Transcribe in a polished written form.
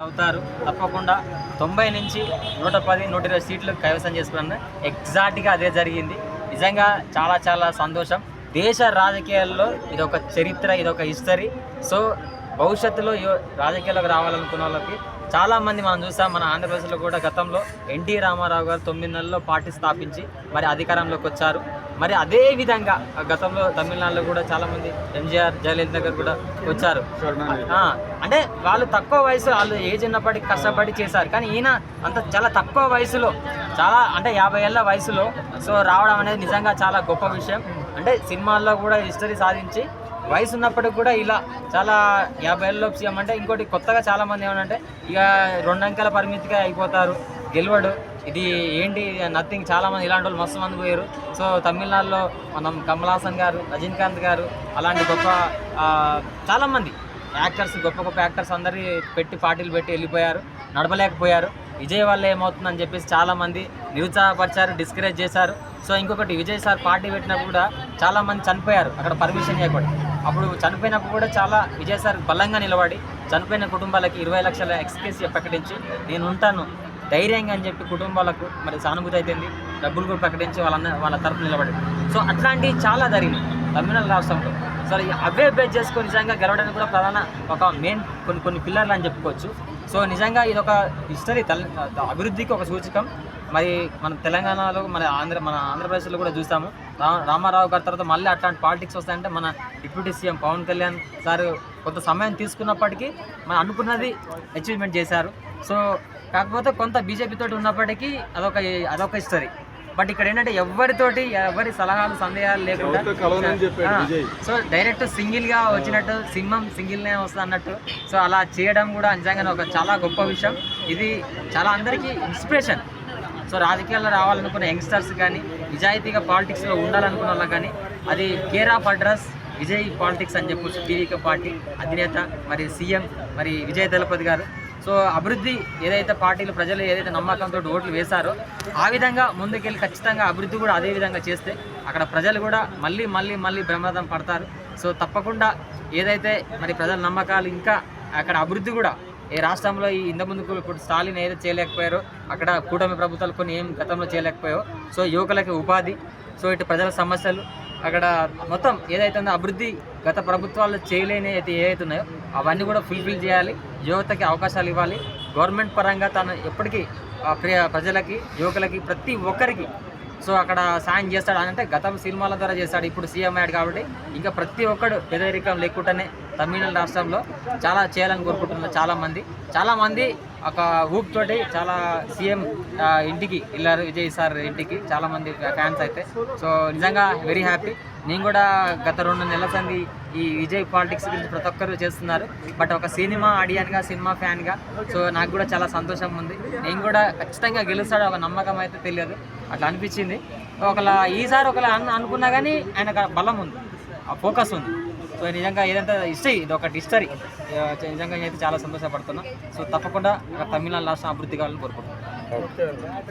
అవుతారు. తప్పకుండా 90 నుంచి 110, 120 సీట్లు కైవసం చేసుకున్నారు. ఎగ్జాక్ట్‌గా అదే జరిగింది. నిజంగా చాలా చాలా సంతోషం. దేశ రాజకీయాల్లో ఇదొక చరిత్ర, ఇదొక హిస్టరీ. సో, భవిష్యత్తులో రాజకీయాల్లోకి రావాలనుకున్న వాళ్ళకి చాలామంది మనం చూసాం. మన ఆంధ్రప్రదేశ్లో కూడా గతంలో ఎన్టీ రామారావు గారు 9 నెలల్లో పార్టీ స్థాపించి మరి అధికారంలోకి వచ్చారు. మరి అదే విధంగా గతంలో తమిళనాడులో కూడా చాలామంది ఎంజీఆర్, జయలలిత గారు కూడా వచ్చారు. అంటే వాళ్ళు తక్కువ వయసు, వాళ్ళు ఏజ్ ఉన్నప్పటికీ కష్టపడి చేశారు. కానీ ఈయన చాలా తక్కువ వయసులో, చాలా అంటే 50 ఏళ్ళ వయసులో సో రావడం అనేది నిజంగా చాలా గొప్ప విషయం. అంటే సినిమాల్లో కూడా హిస్టరీ సాధించి వయసు ఉన్నప్పటికి కూడా ఇలా చాలా 50 ఏళ్ళలోపు సీఎం అంటే ఇంకోటి కొత్తగా చాలామంది ఏమనంటే ఇక 2 అంకెల పరిమితిగా అయిపోతారు, గెలవడు, ఇది ఏంటి నథింగ్. చాలామంది ఇలాంటి వాళ్ళు మస్తు మంది పోయారు. సో తమిళనాడులో మనం కమల్ హాసన్ గారు, రజనీకాంత్ గారు అలాంటి గొప్ప చాలామంది యాక్టర్స్, గొప్ప గొప్ప యాక్టర్స్ అందరి పార్టీలు పెట్టి వెళ్ళిపోయారు, నడపలేకపోయారు. విజయ్ వల్ల ఏమవుతుందని చెప్పేసి చాలామంది నిరుత్సాహపరిచారు, డిస్కరేజ్ చేశారు. సో ఇంకొకటి, విజయ్ సార్ పార్టీ పెట్టినప్పుడు కూడా చాలామంది చనిపోయారు అక్కడ పర్మిషన్ ఇవ్వకుండా. అప్పుడు చనిపోయినప్పుడు కూడా చాలా విజయ్ సార్ బలంగా నిలబడి చనిపోయిన కుటుంబాలకి 20 లక్షల ఎక్స్కేసీ ప్రకటించి నేను ఉంటాను ధైర్యంగా అని చెప్పి కుటుంబాలకు మరి సానుభూతి అయిపోయింది, డబ్బులు కూడా ప్రకటించి వాళ్ళ తరపు నిలబడి. సో అట్లాంటివి చాలా జరిగినాయి తమిళనాడు రాష్ట్రంలో. సో అవే బేస్ చేసుకొని నిజంగా గెలవడానికి కూడా ప్రధాన ఒక మెయిన్ కొన్ని పిల్లర్లు అని చెప్పుకోవచ్చు. సో నిజంగా ఇది ఒక హిస్టరీ, అభివృద్ధికి ఒక సూచకం. మరి మన తెలంగాణలో మన ఆంధ్రప్రదేశ్లో కూడా చూస్తాము. రామారావు గారి తర్వాత మళ్ళీ అట్లాంటి పాలిటిక్స్ వస్తాయంటే మన deputy CM Pawan Kalyan sir కొంత సమయం తీసుకున్నప్పటికీ మనం అనుకున్నది అచీవ్మెంట్ చేశారు. సో కాకపోతే కొంత బీజేపీ తోటి ఉన్నప్పటికీ అదొక హిస్టరీ. బట్ ఇక్కడ ఏంటంటే ఎవరి సలహాలు సందేహాలు లేకుండా సో డైరెక్ట్ సింగిల్గా వచ్చినట్టు, సింహం సింగిల్నే వస్తుంది అన్నట్టు. సో అలా చేయడం కూడా నిజంగానే ఒక చాలా గొప్ప విషయం. ఇది చాలా అందరికీ ఇన్స్పిరేషన్. సో రాజకీయాల్లో రావాలనుకున్న యంగ్స్టర్స్ కానీ, నిజాయితీగా పాలిటిక్స్లో ఉండాలనుకున్న వాళ్ళకి కానీ అది care of address Vijay politics అని చెప్పొచ్చు. టీవీకే పార్టీ అధినేత మరి సీఎం మరి విజయ్ దళపతి గారు. సో అభివృద్ధి ఏదైతే పార్టీలు ప్రజలు ఏదైతే నమ్మకంతో ఓట్లు వేశారో ఆ విధంగా ముందుకెళ్ళి ఖచ్చితంగా అభివృద్ధి కూడా అదే విధంగా చేస్తే అక్కడ ప్రజలు కూడా మళ్ళీ బ్రహ్మరథం పడతారు. సో తప్పకుండా ఏదైతే మరి ప్రజల నమ్మకాలు ఇంకా అక్కడ అభివృద్ధి కూడా ఏ రాష్ట్రంలో ఇంతకుముందుకు ఇప్పుడు స్టాలిన్ ఏదైతే చేయలేకపోయారో అక్కడ కూటమి ప్రభుత్వాలు కొన్ని ఏం గతంలో చేయలేకపోయాయో. సో యువకులకి ఉపాధి, సో ఇటు ప్రజల సమస్యలు అక్కడ మొత్తం ఏదైతే ఉందో అభివృద్ధి గత ప్రభుత్వాలు చేయలేని అయితే ఏవైతే ఉన్నాయో అవన్నీ కూడా ఫుల్ఫిల్ చేయాలి, యువతకి అవకాశాలు ఇవ్వాలి. గవర్నమెంట్ పరంగా తను ఎప్పటికీ ప్రజలకి, యువకులకి, ప్రతి ఒక్కరికి సో అక్కడ సాయం చేస్తాడు. అంటే గతం సినిమాల ద్వారా చేస్తాడు, ఇప్పుడు సీఎం అయ్యాడు కాబట్టి ఇంకా ప్రతి ఒక్కడు పేదరికం లేకుండానే తమిళనాడు రాష్ట్రంలో చాలా చేయాలని కోరుకుంటున్నారు చాలామంది ఒక ఊప్ తోటి చాలా సీఎం ఇంటికి వెళ్ళారు, విజయ్ సార్ ఇంటికి చాలామంది ఫ్యాన్స్ అయితే. సో నిజంగా వెరీ హ్యాపీ. నేను కూడా గత 2 నెలల సంది ఈ విజయ్ పాలిటిక్స్ గురించి ప్రతి ఒక్కరు చేస్తున్నారు. బట్ ఒక సినిమా ఆడియన్గా, సినిమా ఫ్యాన్గా సో నాకు కూడా చాలా సంతోషం ఉంది. నేను కూడా ఖచ్చితంగా గెలుస్తాడు ఒక నమ్మకం అయితే తెలియదు, అట్లా అనిపించింది. ఈసారి అనుకున్నా కానీ ఆయన బలం ఉంది, ఆ ఫోకస్ ఉంది. సో నిజంగా ఏదంటే ఇది ఒక హిస్టరీ. నిజంగా అయితే చాలా సంతోషపడుతున్నా. సో తప్పకుండా తమిళనాడు రాష్ట్రం అభివృద్ధి కావాలని కోరుకుంటున్నాను.